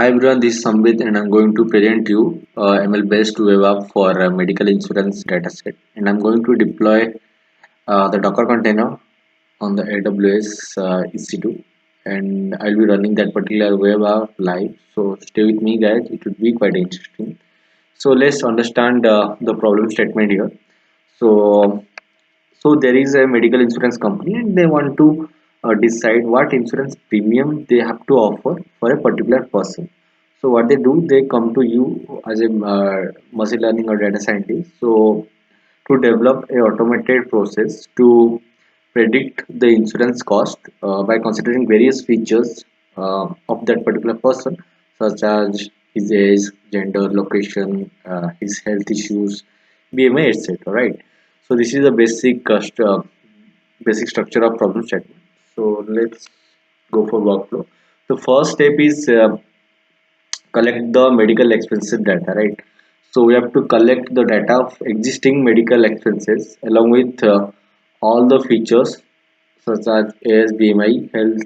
Hi everyone, this is Sambit and I'm going to present you ML-based web app for medical insurance dataset. And I'm going to deploy the Docker container on the AWS EC2, and I'll be running that particular web app live. So stay with me, guys. It will be quite interesting. So let's understand the problem statement here. So so there is a medical insurance company and they want to decide what insurance premium they have to offer for a particular person. So what they do, they come to you as a machine learning or data scientist. So to develop a automated process to predict the insurance cost by considering various features of that particular person, such as his age, gender, location, his health issues, BMI, etc. Right. So this is the basic structure of problem statement. So let's go for workflow. The first step is collect the medical expenses data, right? So we have to collect the data of existing medical expenses along with all the features such as ASBMI health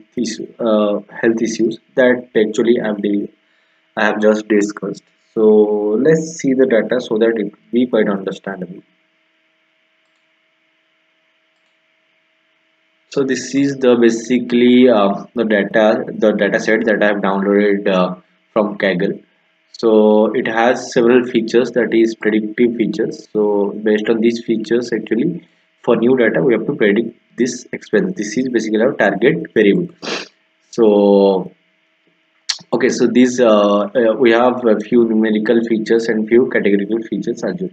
issues that actually I have just discussed. So let's see the data so that it be quite understandable. So this is the basically the data set that I have downloaded from Kaggle. So it has several features, that is predictive features. So based on these features, actually for new data we have to predict this expense. This is basically our target variable. So okay, so these we have a few numerical features and few categorical features as well.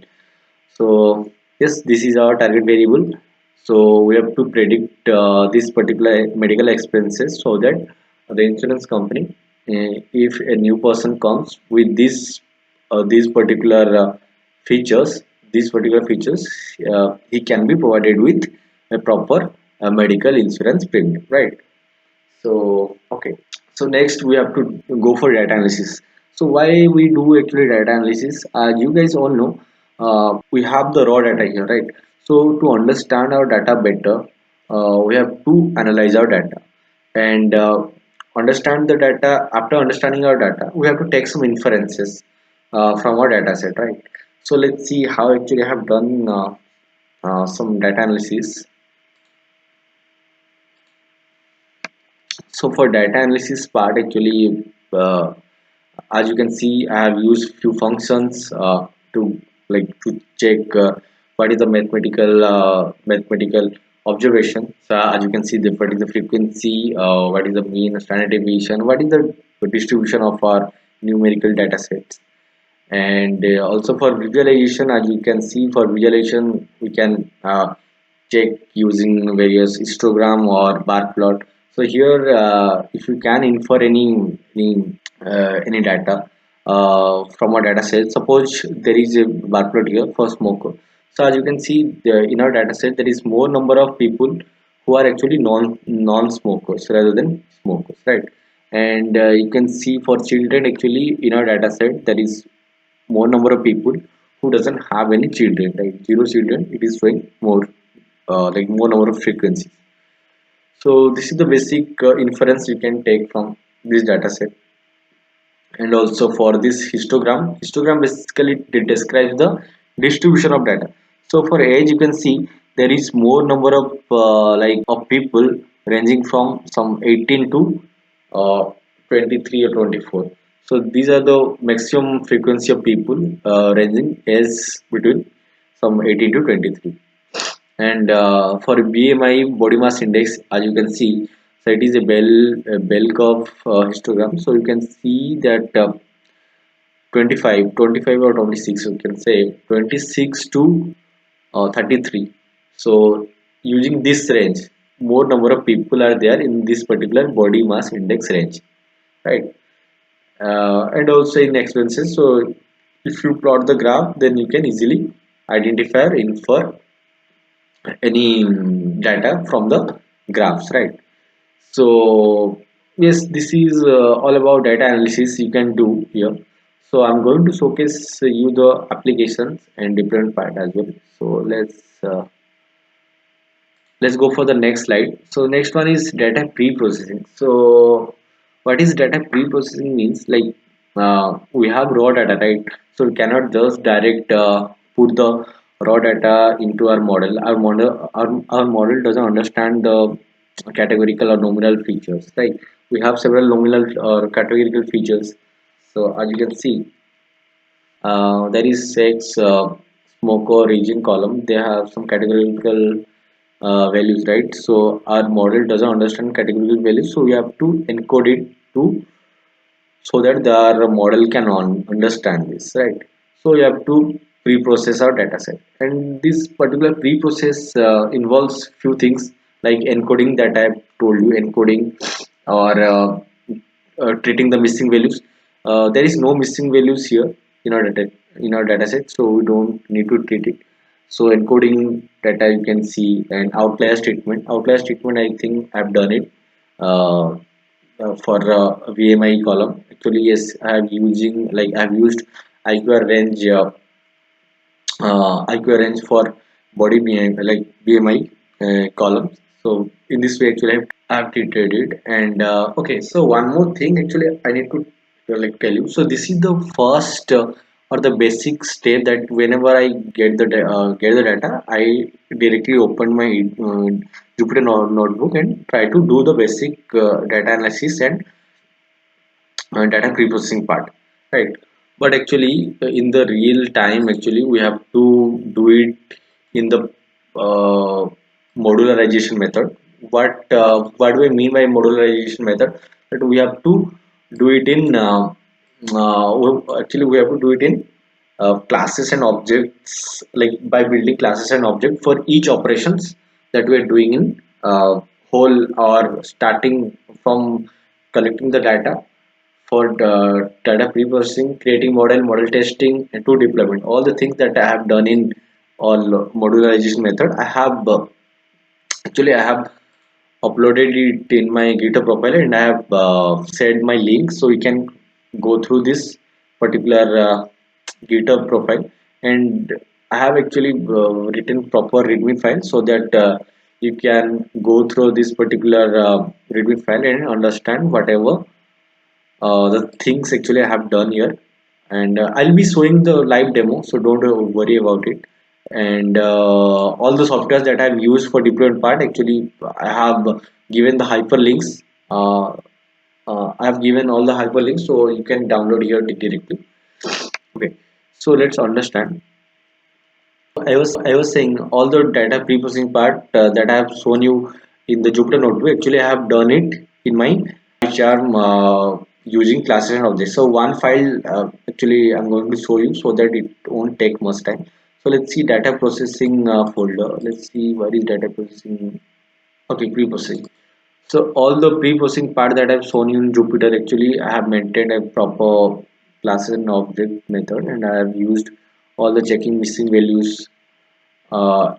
So yes, this is our target variable. So we have to predict this particular medical expenses so that the insurance company, if a new person comes with these particular features, he can be provided with a proper medical insurance premium, right? So okay, so next we have to go for data analysis. So why we do actually data analysis? You guys all know we have the raw data here, right? So to understand our data better, we have to analyze our data and understand the data. After understanding our data, we have to take some inferences from our data set, right? So let's see how actually I have done some data analysis. So for data analysis part, actually, as you can see, I have used few functions to check what is the mathematical observation. So as you can see, what is the frequency, what is the mean standard deviation, what is the distribution of our numerical data sets. And also for visualization, as you can see, for visualization we can check using various histogram or bar plot. So here if you can infer any data from a data set, suppose there is a bar plot here for smoker. So as you can see, in our data set there is more number of people who are actually non-smokers rather than smokers, right? And you can see for children, actually in our data set there is more number of people who doesn't have any children, right? Zero children, it is showing more like more number of frequencies. So this is the basic inference you can take from this data set. And also for this histogram basically it describes the distribution of data. So for age, you can see there is more number of of people ranging from some 18 to uh, 23 or 24. So these are the maximum frequency of people ranging age between some 18 to 23. And for BMI, body mass index, as you can see, so it is a bell curve histogram. So you can see that 25 or 26, you can say 26 to 33. So using this range, more number of people are there in this particular body mass index range, right? And also in expenses. So if you plot the graph, then you can easily identify or infer any data from the graphs, right? So yes, this is all about data analysis you can do here. So I'm going to showcase you the applications and different part as well. So let's go for the next slide. So next one is data pre-processing. So what is data pre-processing means? Like we have raw data, right? So we cannot just direct put the raw data into our model. Our model doesn't understand the categorical or nominal features, right? We have several nominal or categorical features. So as you can see, there is sex, smoker, region column. They have some categorical values, right? So our model doesn't understand categorical values, so we have to encode it to so that the model can understand this, right? So you have to pre-process our data set, and this particular pre-process involves few things like encoding that I told you, encoding or treating the missing values. There is no missing values here in our data set, so we don't need to treat it. So encoding data, you can see, and outlier statement I think I've done it uh, for VMI column. Actually, yes, I've used IQR range IQR range for body BMI, like BMI columns. So in this way, actually, I've treated it. And okay, so one more thing, actually, I need to like tell you. So this is the first or the basic step that whenever I get the data, I directly open my Jupyter notebook and try to do the basic data analysis and data pre-processing part, right? But actually in the real time, actually we have to do it in the uh, modularization method. What do I mean by modularization method? That we have to do it in actually we have to do it in classes and objects, like by building classes and objects for each operations that we are doing in whole, or starting from collecting the data for the data pre-processing, creating model testing, and to deployment. All the things that I have done in all modularization method, I have uploaded it in my GitHub profile, and I have shared my link, so you can go through this particular GitHub profile. And I have actually written proper README file so that you can go through this particular README file and understand whatever the things actually I have done here. And I'll be showing the live demo, so don't worry about it. And all the softwares that I've used for deployment part, actually I have given the hyperlinks. I have given all the hyperlinks, so you can download here directly. Okay, so let's understand. I was saying all the data pre-processing part that I have shown you in the Jupyter notebook. Actually, I have done it in my PyCharm using classes and objects. So one file, actually I'm going to show you so that it won't take much time. So let's see data processing folder. Let's see what is data processing. Okay, pre-processing. So all the pre-processing part that I've shown you in Jupyter, actually I have maintained a proper classes and object method, and I have used all the checking missing values, or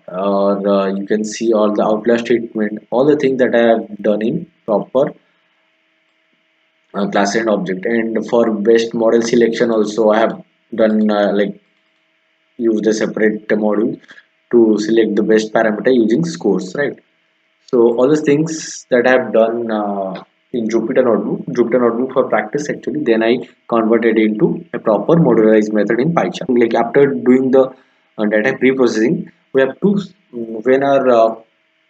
you can see all the outlier statement, all the things that I have done in proper class and object. And for best model selection also I have done like used a separate module to select the best parameter using scores, right? So all the things that I have done in Jupyter Notebook for practice, actually, then I converted into a proper modularized method in PyCharm. Like after doing the data pre-processing, we have to, when our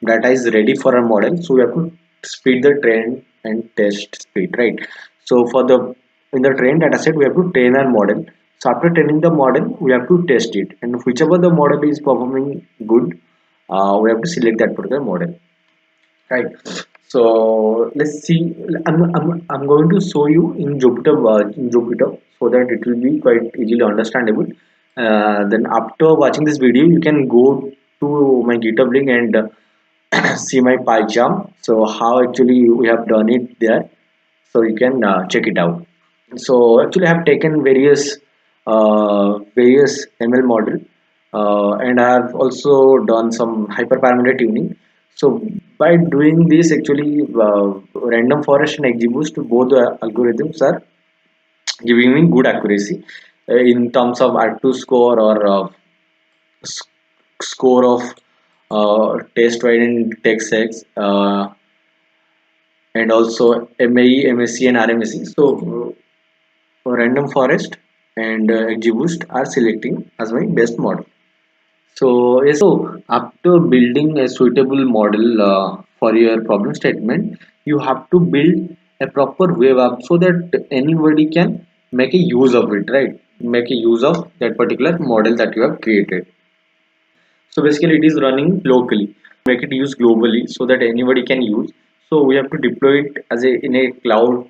data is ready for our model, so we have to speed the train and test speed, right? So for the in the train data set, we have to train our model. So after training the model, we have to test it, and whichever the model is performing good, we have to select that particular model, right? So let's see. I'm going to show you in Jupyter, so that it will be quite easily understandable. Then after watching this video, you can go to my GitHub link and see my PyCharm. So how actually we have done it there, so you can check it out. So actually I have taken various ML model, and I have also done some hyperparameter tuning. So by doing this, actually random forest and XGBoost, both the algorithms are giving me good accuracy in terms of R2 score, or s- score of test wide and text X, and also MAE, MSC, and RMSE. So random forest and XGBoost are selecting as my best model. So yes, so after building a suitable model for your problem statement, you have to build a proper web app so that anybody can make a use of it, right? Make a use of that particular model that you have created. So basically, it is running locally. Make it use globally so that anybody can use. So we have to deploy it as a in a cloud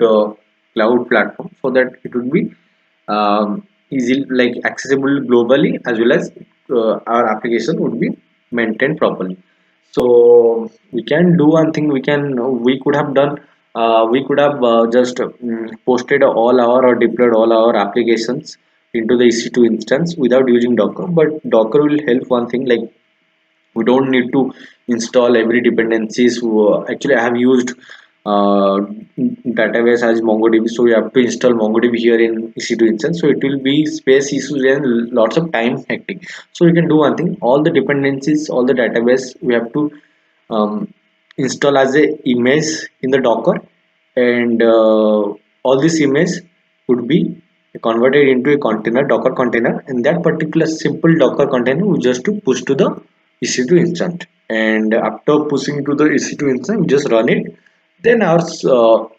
platform so that it would be easy like accessible globally as well as our application would be maintained properly. So we can do one thing. We could have done. We could have just posted all our or deployed all our applications into the EC2 instance without using Docker. But Docker will help one thing like we don't need to install every dependencies. Actually, I have used uh, database as MongoDB, so we have to install MongoDB here in EC2 instance. So it will be space issues and lots of time hectic. So we can do one thing: all the dependencies, all the database, we have to um, install as a image in the Docker, and all this image would be converted into a container, Docker container, and that particular simple Docker container we just to push to the EC2 instance. And after pushing to the EC2 instance, we just run it. Then our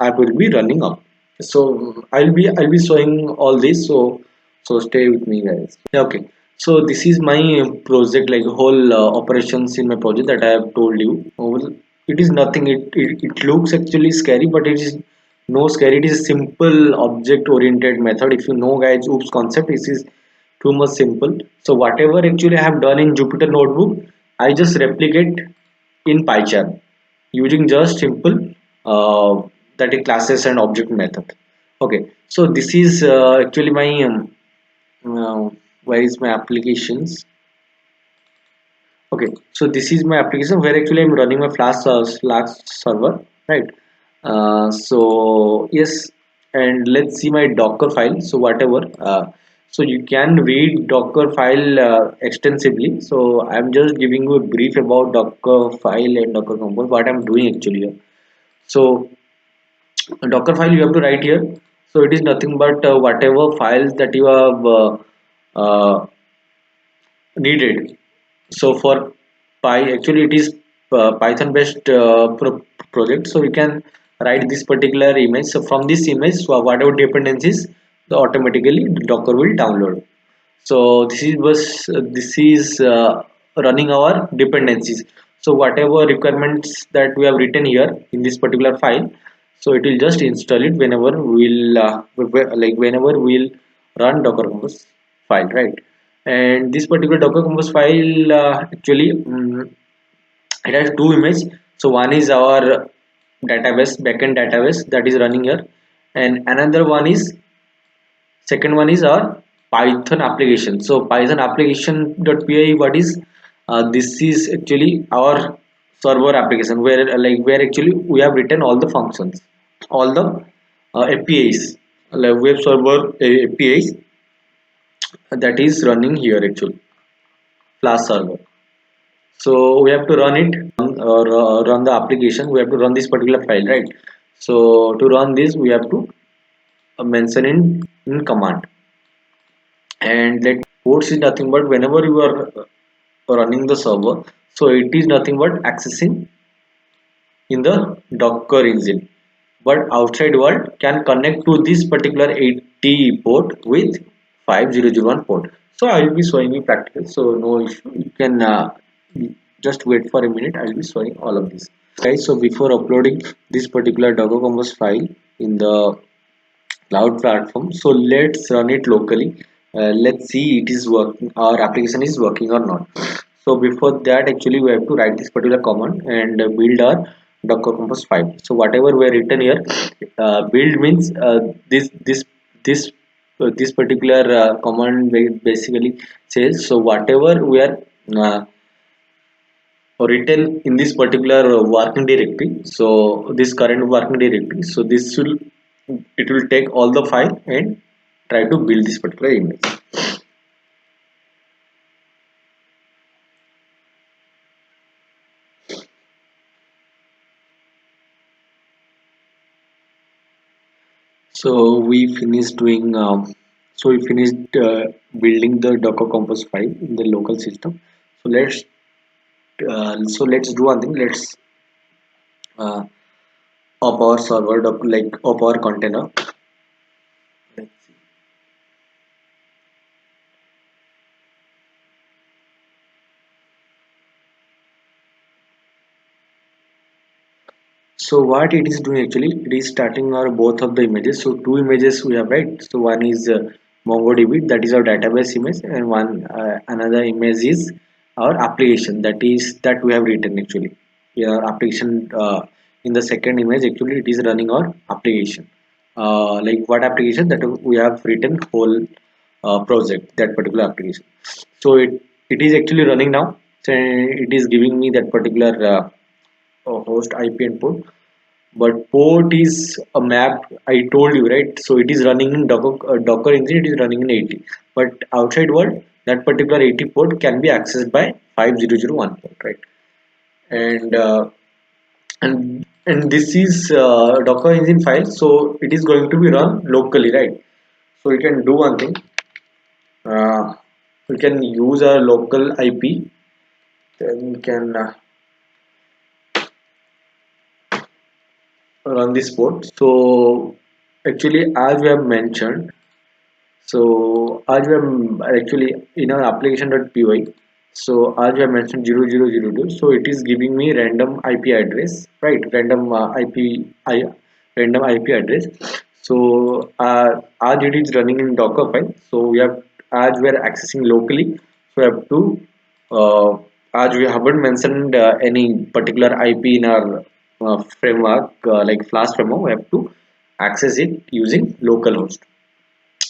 app will be running up. So I'll be showing all this. So stay with me, guys. Yeah, okay. So this is my project, like whole operations in my project that I have told you. Well, it is nothing. It looks actually scary, but it is no scary. It is a simple object-oriented method. If you know, guys, OOPS concept, this is too much simple. So whatever actually I have done in Jupyter Notebook, I just replicate in PyCharm using just simple that is classes and object method. Okay, so this is actually my where is my applications. Okay, so this is my application where actually I'm running my Flask server, right? So yes, and let's see my Docker file. So whatever, so you can read Docker file extensively. So I'm just giving you a brief about Docker file and Docker compose. What I'm doing actually here. So a Docker file you have to write here. So it is nothing but whatever files that you have uh, needed. So for Py, actually it is Python based project. So we can write this particular image. So from this image, so whatever dependencies, the automatically Docker will download. So this is running our dependencies. So whatever requirements that we have written here in this particular file, so it will just install it whenever like whenever we'll run Docker Compose file, right? And this particular Docker Compose file actually it has two images. So one is our database, backend database that is running here, and another one is second one is our Python application. So Python application.py, what is this is actually our server application where where actually we have written all the functions, all the APIs, like web server APIs that is running here actually Flask server. So we have to run it or run the application. We have to run this particular file, right? So to run this, we have to mention in command. And let ports is nothing but whenever you are running the server, so it is nothing but accessing in the Docker engine. But outside world can connect to this particular 80 port with 5001 port. So I will be showing you practical, so no issue. You can just wait for a minute. I will be showing all of this, guys. So before uploading this particular Docker Compose file in the cloud platform, so let's run it locally. Let's see it is working, our application is working or not. So before that, actually we have to write this particular command and build our Docker Compose file. So whatever we are written here, build means this particular command basically says, so whatever we are uh, written in this particular working directory, so this current working directory, so this will it will take all the file and try to build this particular image. So we finished doing we finished building the Docker Compose file in the local system. So let's do one thing. Let's up our server like up our container. Let's see. So what it is doing actually, it is starting our both of the images. So two images we have, right? So one is MongoDB, that is our database image, and one another image is our application, that we have written actually. Our application in the second image actually it is running our application. Like what application that we have written whole project, that particular application. So it is actually running now. So it is giving me that particular host IP and port, but port is a map. I told you, right? So it is running in Docker engine, it is running in 80, but outside world that particular 80 port can be accessed by 5001 port, right? And uh, and and this is Docker engine file, so it is going to be run locally, right? So we can do one thing. uh, we can use a local IP, then we can run this port. So actually, as we have mentioned, so as we have actually in our application.py, so as we have mentioned 0002, so it is giving me random IP address, right? Random IP address. So as it is running in Docker file, so we have, as we are accessing locally, so we have to uh, as we haven't mentioned any particular IP in our framework, like Flask framework, we have to access it using localhost.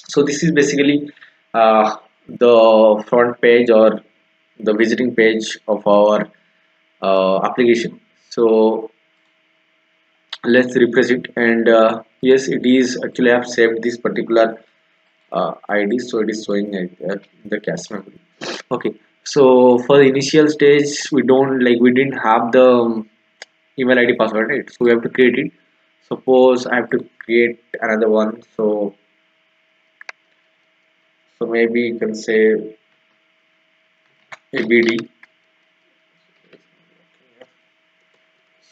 So this is basically the front page or the visiting page of our application. So let's refresh it, and yes, it is actually, I have saved this particular ID, so it is showing the cache memory. Okay, so for the initial stage, we didn't have the email ID password, right? So we have to create it. Suppose I have to create another one. So maybe you can say ABD.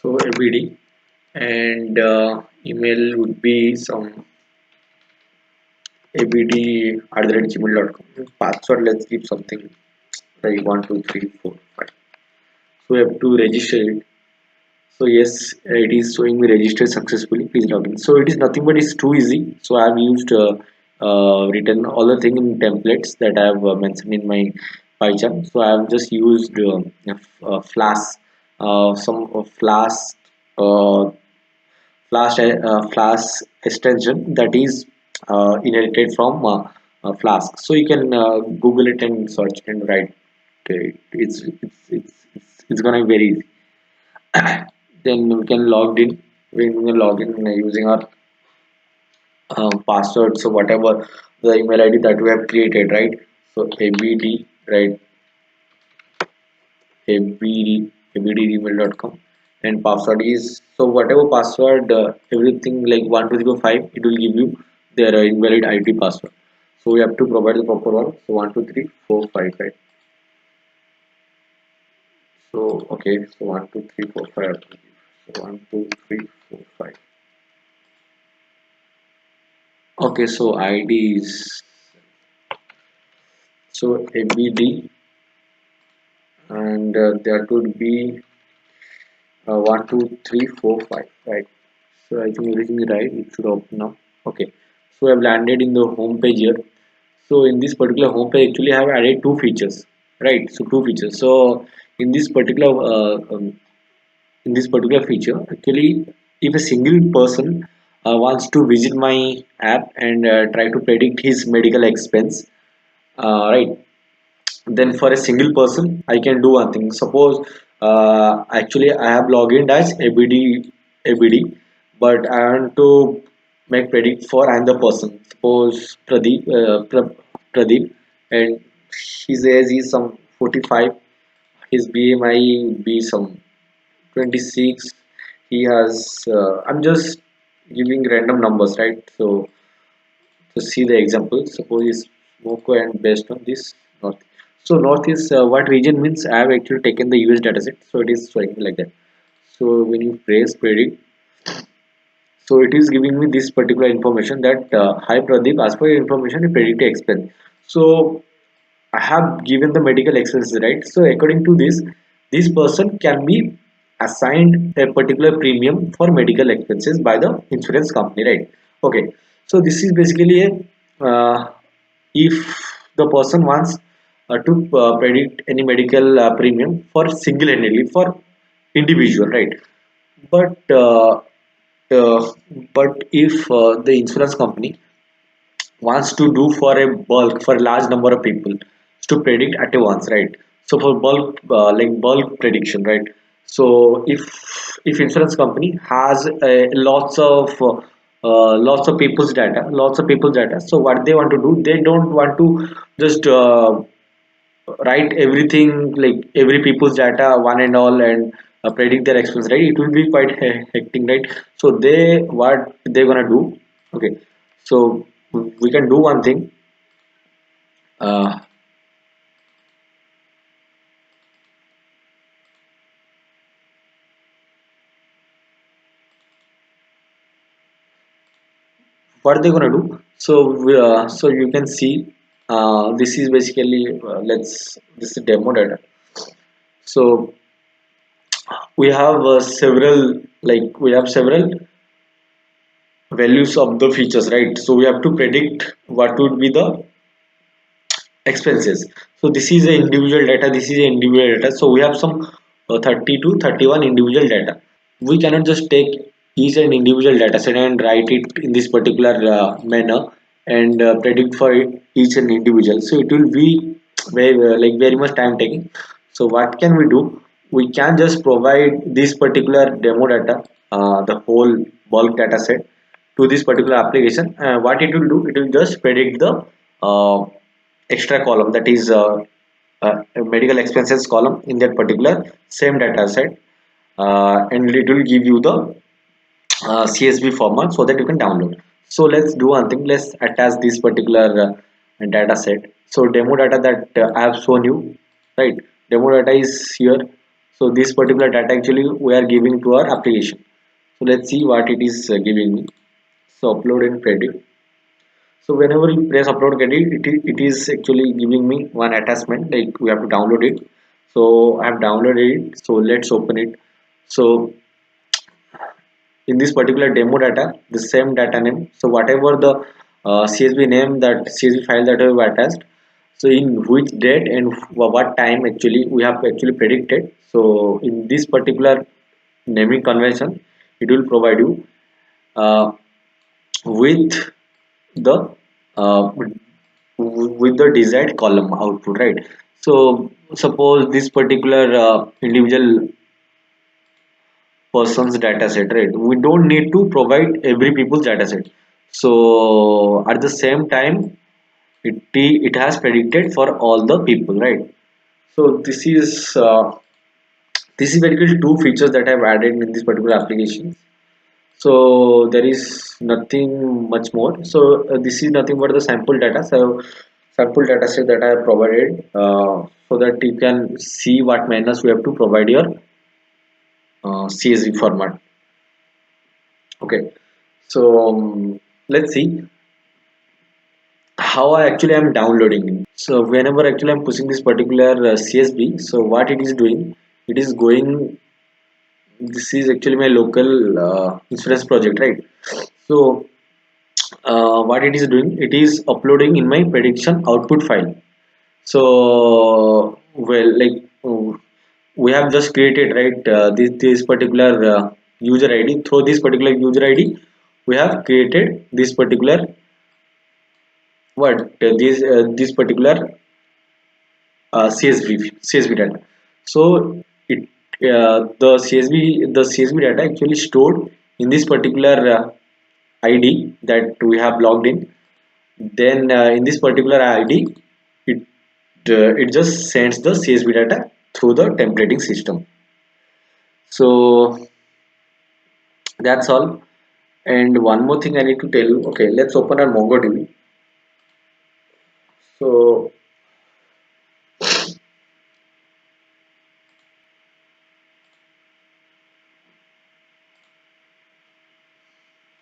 So ABD, and email would be some abd@gmail.com. Password, let's give something like 12345. So we have to register it. So yes, it is showing me registered successfully. Please log in. So it is nothing but it's too easy. So I have used written all the thing in templates that I have mentioned in my PyCharm. So I have just used Flask, some Flask uh, Flask extension that is inherited from Flask. So you can Google it and search and write. Okay, it's gonna be very easy. Then we can log in. When we log in using our password, so whatever the email ID that we have created, right? So abd, right? abd@gmail.com, and password is, so whatever password, everything like 1235, it will give you their invalid ID password. So we have to provide the proper one. So 12345, right? So okay, so 12345. So 12345. Okay, so ID is, so abd, and that would be 12345, right? So I think everything is right. It should open now. Okay, so I've landed in the home page here. So in this particular home page, actually I have added two features, right? So two features. So in this particular feature, actually, if a single person wants to visit my app and try to predict his medical expense, right? Then for a single person, I can do one thing. Suppose actually I have logged in as abd, but I want to make predict for another person. Suppose Pradeep, and his age is some 45, his BMI would be some 26. He has I'm just giving random numbers, right? So So see the example. Suppose is Moco and based on this North. So North is what region means. I have actually taken the US dataset, so it is showing like that. So when you press predict, so it is giving me this particular information that hi Pradeep, as per your information, you predict expense. So I have given the medical expenses, right? So according to this, this person can be assigned a particular premium for medical expenses by the insurance company, right? Okay, so this is basically a if the person wants to predict any medical premium for single-handedly for individual, right? But uh, but if the insurance company wants to do for a bulk for a large number of people to predict at once, right? So for bulk like bulk prediction, right? So if insurance company has lots of people's data, so what they want to do, they don't want to just write everything like every people's data one and all and predict their expense, right? It will be quite hectic, right? So they what they're gonna do, okay, so we can do one thing. uh, what they're gonna do, so so you can see this is basically let's this is demo data. So we have several like we have several values of the features, right? So we have to predict what would be the expenses. So this is a individual data, this is a individual data, so we have some 30 to 31 individual data. We cannot just take each and individual data set and write it in this particular manner and predict for each and individual, so it will be very like very much time taking. So what can we do, we can just provide this particular demo data, the whole bulk data set to this particular application. What it will do, it will just predict the uh, extra column, that is medical expenses column in that particular same data set, and it will give you the CSV format so that you can download. So let's do one thing, let's attach this particular data set. So demo data that I have shown you, right? Demo data is here. So this particular data actually we are giving to our application. So let's see what it is giving me. So upload and predict. So whenever you press upload credit, it is actually giving me one attachment, like we have to download it. So I have downloaded it. So let's open it. So in this particular demo data, the same data name. So whatever the CSV name, that CSV file that we have attached. So in which date and what time actually we have actually predicted. So in this particular naming convention, it will provide you uh, with the with the desired column output, right? So suppose this particular individual person's data set, right? We don't need to provide every people's data set. So at the same time, it has predicted for all the people, right? So this is basically two features that I've added in this particular application. So there is nothing much more. So this is nothing but the sample data. So sample data set that I have provided, so that you can see what manners we have to provide your CSV format. Okay, so let's see how I actually am downloading it. So whenever actually I'm pushing this particular CSV, so what it is doing, it is going, this is actually my local insurance project, right? So what it is doing, it is uploading in my prediction output file. So well, like we have just created, right, this particular user ID. Through this particular user ID, we have created this particular what this particular CSV data. So it the CSV data actually stored in this particular ID that we have logged in. Then in this particular ID, it it just sends the CSV data through the templating system. So that's all. And one more thing I need to tell you. Okay, let's open our MongoDB. So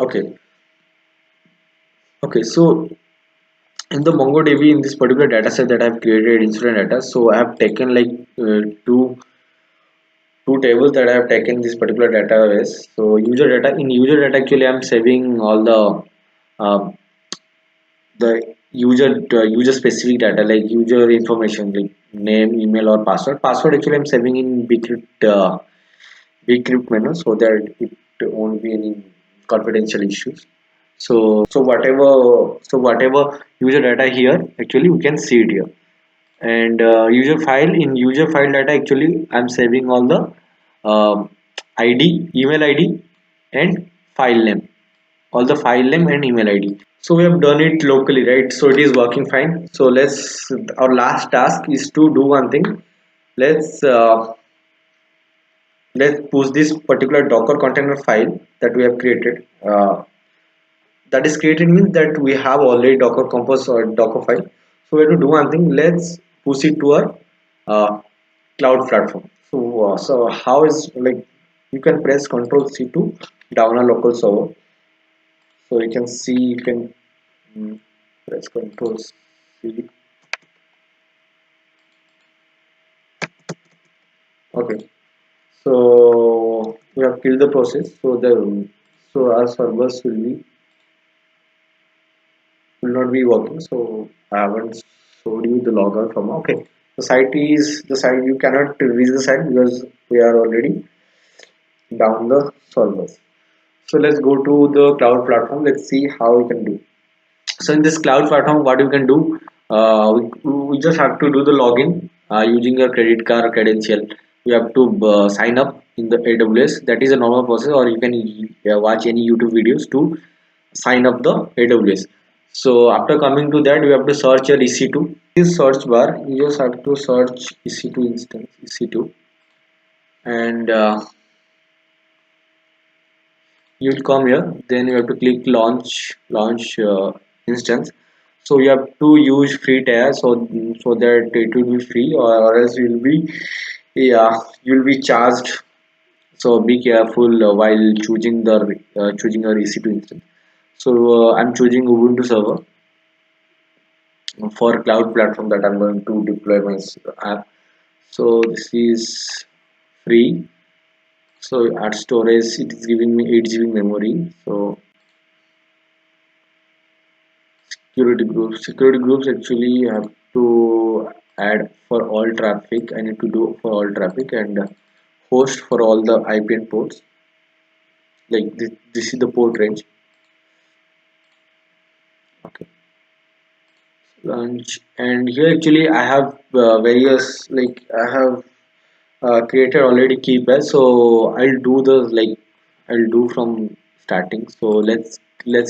okay, okay. So in the MongoDB, in this particular data set that I've created incident data, so I have taken like two tables that I have taken this particular database. So user data, in user data actually I'm saving all uh, the user specific data like user information like name, email or password. Password actually I'm saving in bcrypt menu so that it won't be any confidential issues. So whatever user data here actually we can see it here. And user file, in user file data actually I'm saving all the um, id, email id and file name, all the file name and email id. So we have done it locally, right? So it is working fine. So let's, our last task is to do one thing. Let's uh, let's push this particular docker container file that we have created, that is created means that we have already docker compose or docker file. So we have to do one thing. Let's push it to our uh, cloud platform. So how is, like, you can press Ctrl C to down a local server. So you can see, you can press Ctrl C. Okay, so we have killed the process. So our servers will not be working. So I haven't showed you the logout from. Okay, the site you cannot reach the site because we are already down the servers. So let's go to the cloud platform. Let's see how we can do. So in this cloud platform, what you can do, we just have to do the login using your credit card credential. You have to sign up in the AWS. That is a normal process, or you can watch any YouTube videos to sign up the AWS. So after coming to that, you have to search your EC2. This search bar, you just have to search EC2 instance, EC2, and you will come here. Then you have to click launch instance. So you have to use free tier, so that it will be free, or else you will be, yeah, you will be charged. So be careful while choosing your EC2 instance. So I'm choosing Ubuntu server for cloud platform that I'm going to deploy my app. So this is free. So at storage, it is giving me 8 GB memory. So security groups actually have to add for all traffic. I need to do for all traffic, and host for all the IPN ports. Like this is the port range. Okay, launch, and here actually I have various, like I have created already key pair. So I'll do the, like, I'll do from starting. So let's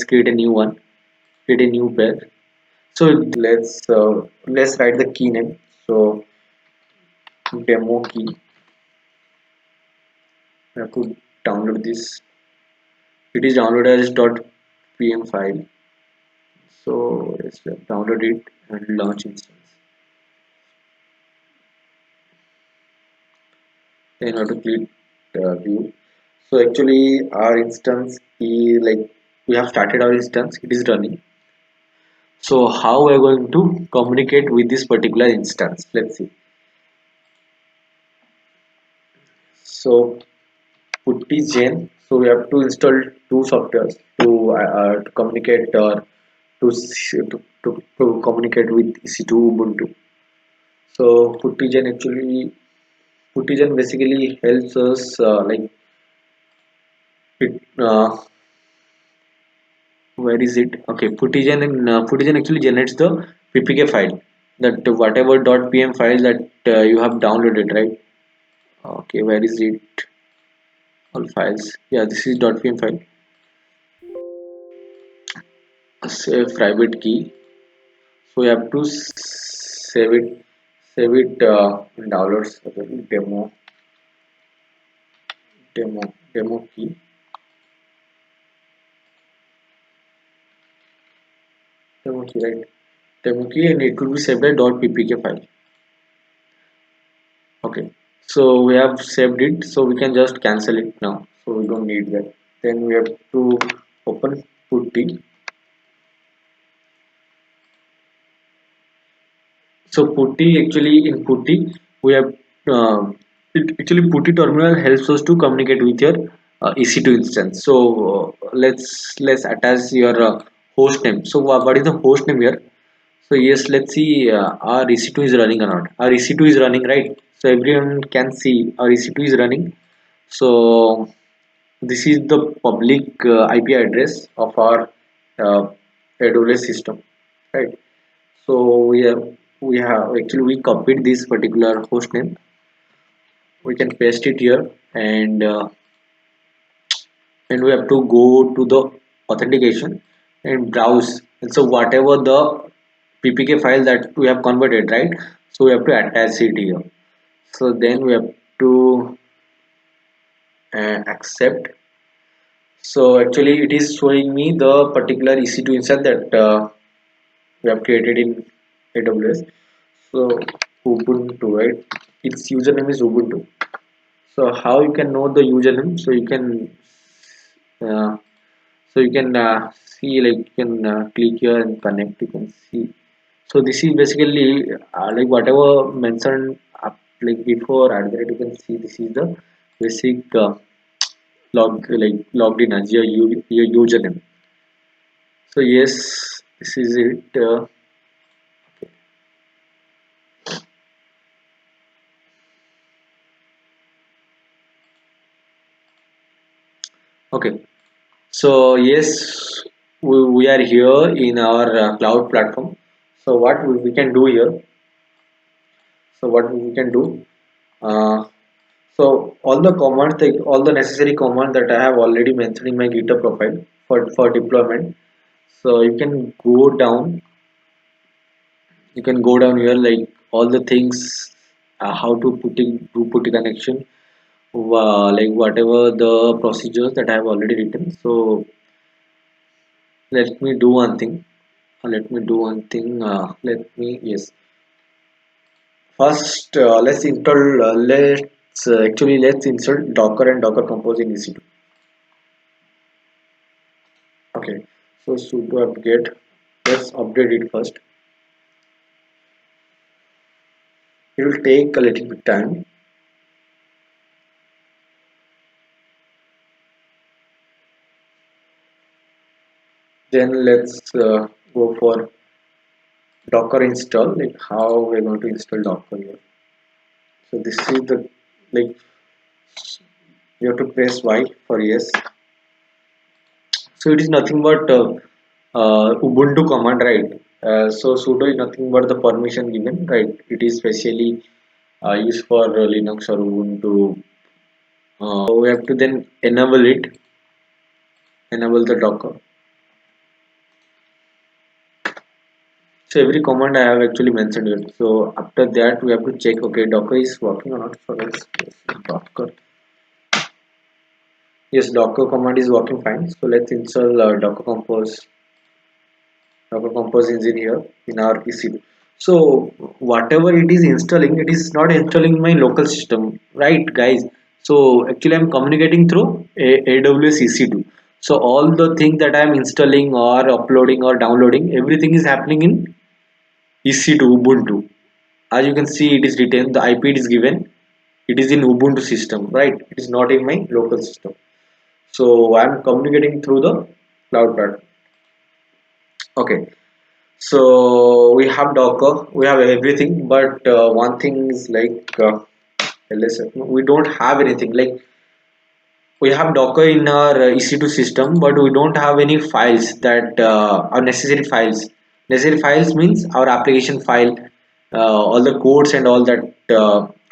create a new one, create a new pair. So let's write the key name. So demo key. I have to download this. It is downloaded as .pm file. So let's download it and launch instance. Then I have to click view. So actually our instance is, like, we have started our instance. It is running. So how we are going to communicate with this particular instance? Let's see. So PuttyGen. So we have to install two softwares to communicate, or to communicate with EC2 Ubuntu. So PuttyGen basically helps us, like it. Where is it? Okay, PuttyGen actually generates the PPK file, that whatever .pm file that you have downloaded, right? Okay, where is it? All files. Yeah, this is .pm file. Save private key. So you have to save it in downloads. Okay, demo key. Demo key, right? demo key, and it will be saved as .ppk file. Okay, so we have saved it, so we can just cancel it now, so we don't need that. Then we have to open putty. So putty, actually in putty we have actually putty terminal helps us to communicate with your EC2 instance. So let's attach your host name. So what is the host name here? So yes, let's see our EC2 is running or not. Our EC2 is running, right? So everyone can see our EC2 is running. So this is the public IP address of our AWS system, right? So we have actually we copied this particular host name. We can paste it here, and we have to go to the authentication and browse. And so whatever the ppk file that we have converted, right? So we have to attach it here. So then we have to accept. So actually it is showing me the particular EC2 instance that we have created in AWS. So Ubuntu, right? Its username is Ubuntu. So how you can know the username? So you can uh, see, like you can click here and connect. You can see. So this is basically like whatever mentioned up like before at that, you can see this is the basic logged in as your username. So yes, this is it. Okay. So yes, we are here in our cloud platform. So what we can do here? So what we can do? Uh, so all the commands, all the necessary commands that I have already mentioned in my GitHub profile for deployment. So you can go down. You can go down here, like all the things, how to put a connection, like whatever the procedures that I have already written. So let me do one thing. Let me do one thing. Let me, yes. First, let's install Docker and Docker Compose in EC2. Okay, so sudo update. Let's update it first. It will take a little bit time. Then let's go for Docker install. Like how we're going to install Docker here. So this is the, like, you have to press Y for yes. So it is nothing but Ubuntu command, right? So sudo is nothing but the permission given, right? It is specially used for Linux or Ubuntu. We have to then enable it, enable the Docker. So every command I have actually mentioned it. So after that we have to check, okay, Docker is working or not. So let's Docker. Yes, Docker command is working fine. So let's install Docker Compose engine here in our EC2. So whatever it is installing, it is not installing my local system, right, guys? So actually, I'm communicating through AWS EC2. So all the things that I'm installing or uploading or downloading, everything is happening in EC2 Ubuntu. As you can see, it is written. The IP is given. It is in Ubuntu system, right? It is not in my local system. So I'm communicating through the cloud platform. Okay. So we have Docker, we have everything, but one thing is like LSF. We don't have anything. Like we have Docker in our EC2 system, but we don't have any files that are necessary files. Necessary files means our application file, all the codes and all that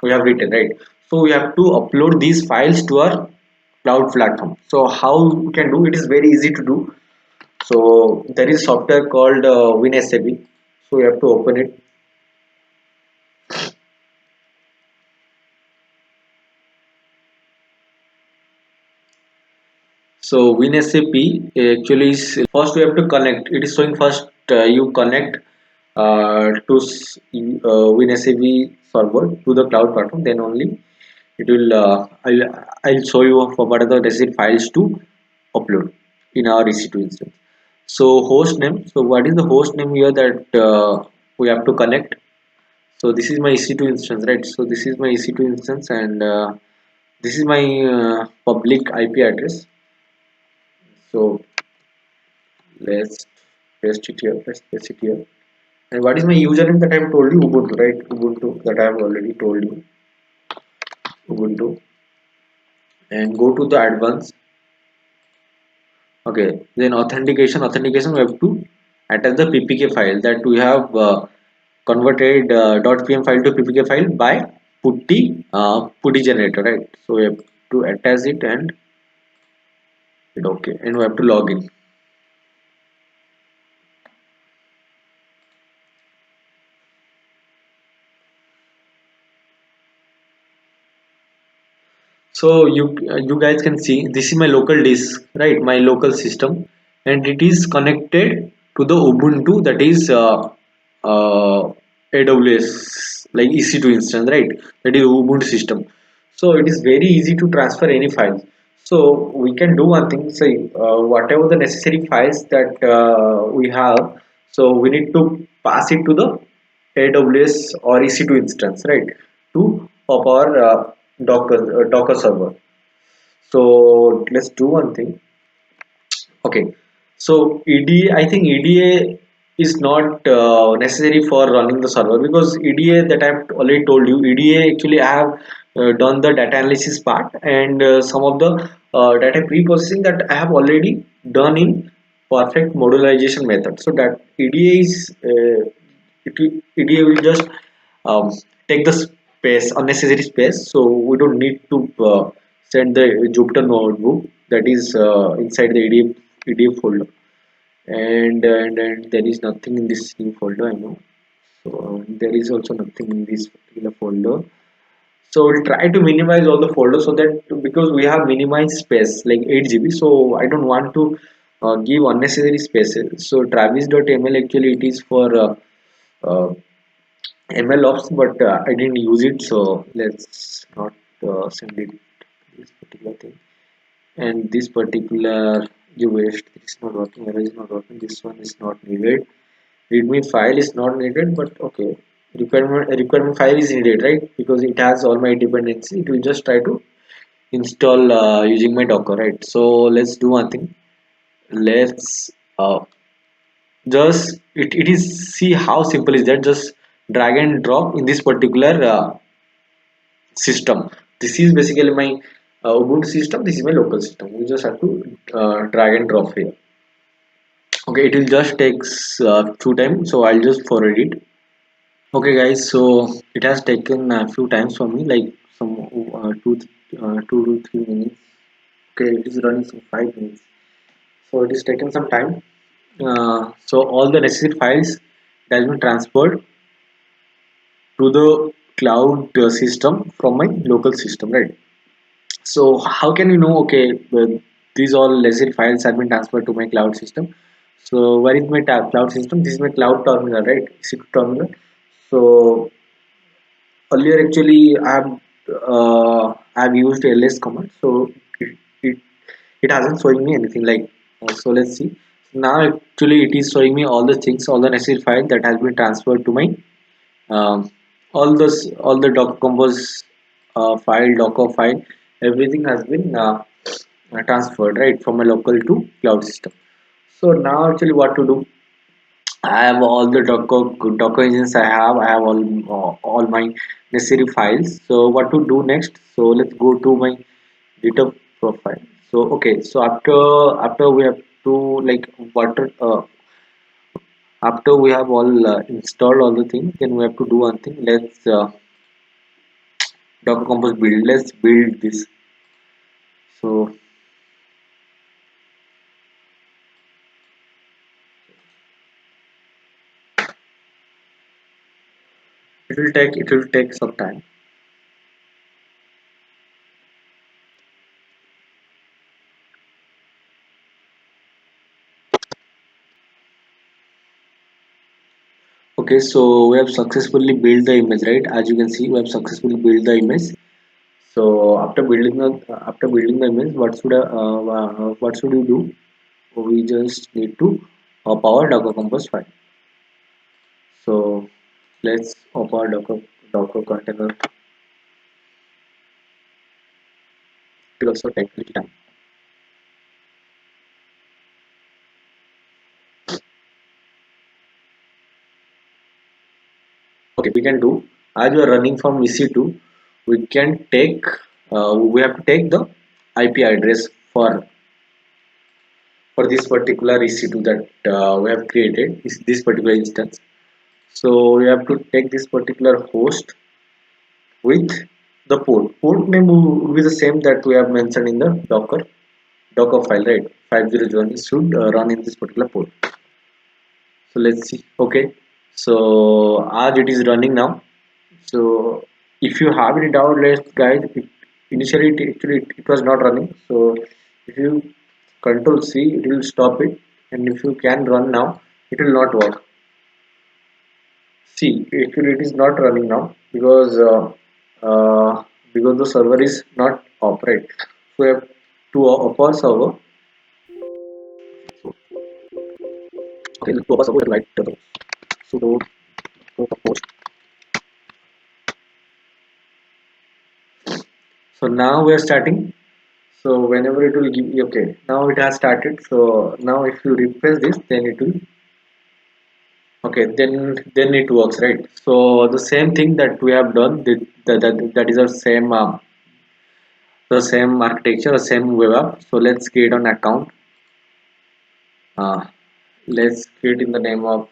we have written, right? So we have to upload these files to our cloud platform. So how we can do it is very easy to do. So there is software called WinSAP. So you have to open it. So WinSAP actually is first we have to connect. It is showing first you connect WinSAV server to the cloud platform, then only it will I'll show you what are the necessary files to upload in our EC2 instance. So host name, so what is the host name here that we have to connect? So this is my EC2 instance, right? So this is my EC2 instance, and this is my public IP address. So let's paste it here. Let's paste it here. And what is my username that I have told you? Ubuntu, right? Ubuntu that I have already told you. Ubuntu, and go to the advanced. Okay, then authentication we have to attach the ppk file that we have converted .pm file to ppk file by putty generator, right? So we have to attach it and hit okay, and we have to log in. So you guys can see this is my local disk, right? My local system, and it is connected to the Ubuntu, that is uh, AWS, like EC2 instance, right? That is Ubuntu system. So it is very easy to transfer any files. So we can do one thing. Say whatever the necessary files that we have, so we need to pass it to the AWS or EC2 instance, right? To of our Docker server. So let's do one thing. Okay, so EDA, I think EDA is not necessary for running the server, because EDA that I've already told you, EDA actually I have done the data analysis part, and some of the data pre-processing that I have already done in perfect modularization method. So that EDA is EDA will just um, take the space, unnecessary space, so we don't need to send the Jupyter notebook that is inside the EDA folder, and there is nothing in this new folder, I know. So there is also nothing in this particular folder. So we'll try to minimize all the folders, so that because we have minimized space like 8 GB, so I don't want to give unnecessary spaces. So travis.ml actually it is for uh, MLOps, but I didn't use it, so let's not send it this particular thing. And this particular you waste, it's not working, error is not working, this one is not needed. Readme file is not needed, but okay. Requirement file is needed, right? Because it has all my dependency. It will just try to install using my Docker, right? So let's do one thing. Let's just it is, see how simple is that, just drag and drop in this particular system. This is basically my Ubuntu system, this is my local system. You just have to drag and drop here. Okay, it will just takes few time, so I'll just forward it. Okay guys, so it has taken a few times for me, like some 2 to 3 minutes. Okay, it is running some 5 minutes, so it is taken some time. So all the necessary files that has been transferred to the cloud system from my local system, right? So how can you know, okay, these all necessary files have been transferred to my cloud system? So where is my cloud system? This is my cloud terminal, right? EC2 terminal. So earlier actually I've used ls command, so it, it, it hasn't showing me anything like so let's see. Now actually it is showing me all the things, all the necessary file that has been transferred to my um, all the docker compose file, docker file, everything has been transferred, right, from a local to cloud system. So now actually what to do, I have all the docker engines, I have all my necessary files. So what to do next, so let's go to my GitHub profile. So okay, so after we have to like water after we have all installed all the things, then we have to do one thing. Let's Docker Compose build. Let's build this. So it will take some time. Okay, so we have successfully built the image, right? As you can see, we have successfully built the image. So after building the image, what should we do? We just need to power Docker Compose file. So let's open Docker container. It will also take little time. Okay, we can do, as we are running from EC2, we can take we have to take the IP address for this particular EC2 that we have created, this particular instance. So we have to take this particular host with the port. Port name will be the same that we have mentioned in the Docker file, right? 501 should run in this particular port. So let's see. Okay, so as it is running now, so if you have any doubt, let's guys, initially it was not running. So if you control C, it will stop it, and if you can run now, it will not work. See, actually it is not running now because the server is not operate. So we have to open server. So, okay, to open server, we have to write sudo post. So now we are starting. So whenever it will give you, okay, now it has started. So now if you refresh this, then it will, okay, then it works, right? So the same thing that we have done, that is the same architecture, the same web app. So let's create an account. Uh, let's create in the name of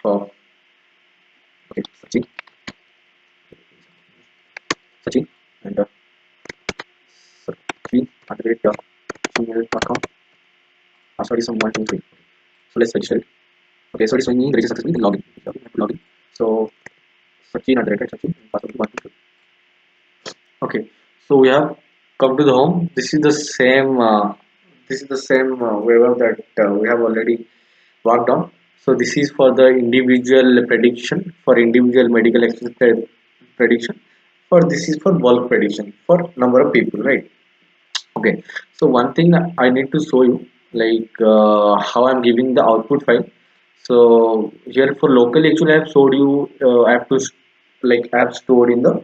okay, Sachin, and Sachin at the rate gmail.com. Password is some 123. So let's register it. Okay, so it's showing me register successfully. Then login. Okay, I have to login. So Sachin at the rate Sachin. Password is 123. Okay, so we have come to the home. This is the same web app that we have already worked on. So this is for the individual prediction, for individual medical expense prediction. For this is for bulk prediction for number of people, right? Okay. So one thing I need to show you, like how I'm giving the output file. So here for local, actually I have showed you. I have to like I have stored in the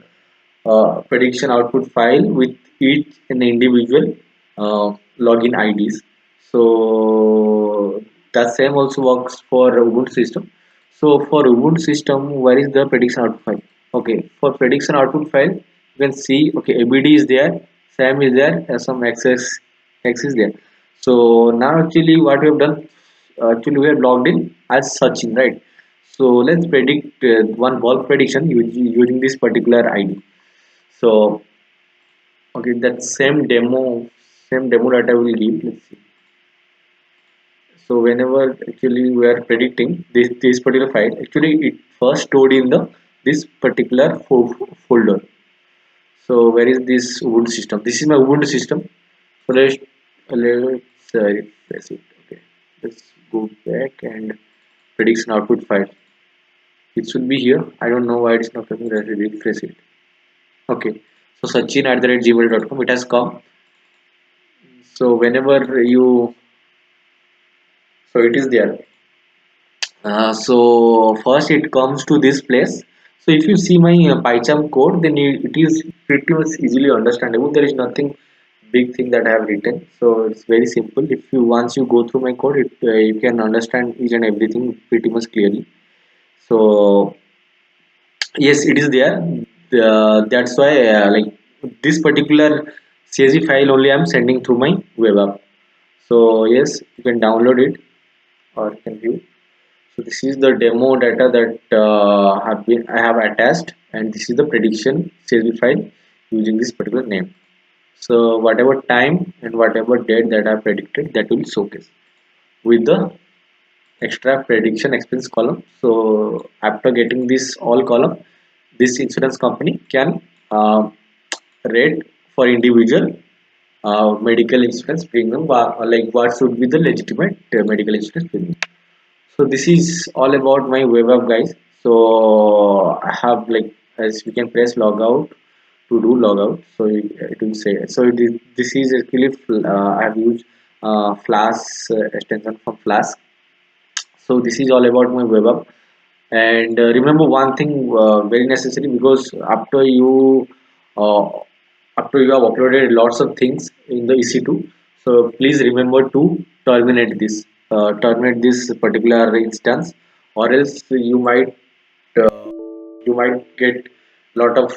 prediction output file with each an individual login IDs. So that same also works for Ubuntu system. So for Ubuntu system, where is the prediction output file? Okay, for prediction output file, you can see okay ABD is there, SAM is there, and some X is there. So now actually what we have done, actually we have logged in as Sachin, right? So let's predict one bulk prediction using this particular ID. So okay, that same demo that I will give. Let's see. So whenever actually we are predicting this particular file, actually it first stored in the this particular folder. So where is this Ubuntu system? This is my Ubuntu system. So let's refresh it. Okay, let's go back and prediction output file. It should be here. I don't know why it's not coming. Let's refresh it. Okay. So Sachin at the rate gmail.com. It has come. So whenever you, so it is there. So first it comes to this place. So if you see my PyCharm code, then it is pretty much easily understandable. There is nothing big thing that I have written. So it's very simple. If you once you go through my code, you can understand each and everything pretty much clearly. So yes, it is there. That's why like this particular CSV file only I'm sending through my web app. So yes, you can download it or you can view. So this is the demo data that I have attached, and this is the prediction CSV file using this particular name. So whatever time and whatever date that I predicted, that will showcase with the extra prediction expense column. So after getting this all column, this insurance company can rate for individual medical insurance premium, like what should be the legitimate medical insurance premium. So this is all about my web app, guys. So I have like, as we can press log out to do log out, so it will say, so this is actually I have used Flask extension from Flask. So this is all about my web app. And remember one thing, very necessary, because uh, after you have uploaded lots of things in the EC2, so please remember to terminate this particular instance, or else uh, you might get lot of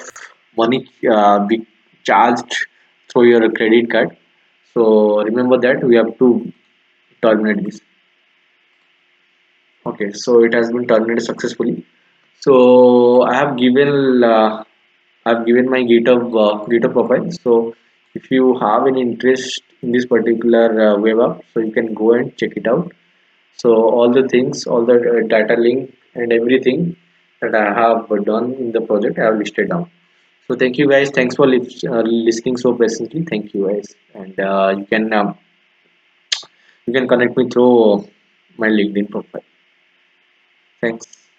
money be charged through your credit card. So remember that we have to terminate this. Okay, so it has been terminated successfully. So I have given my GitHub profile. So if you have any interest in this particular web app, so you can go and check it out. So all the things, all the data link and everything that I have done in the project, I have listed down. So thank you guys. Thanks for listening so patiently. Thank you guys, and you can connect me through my LinkedIn profile. Thanks.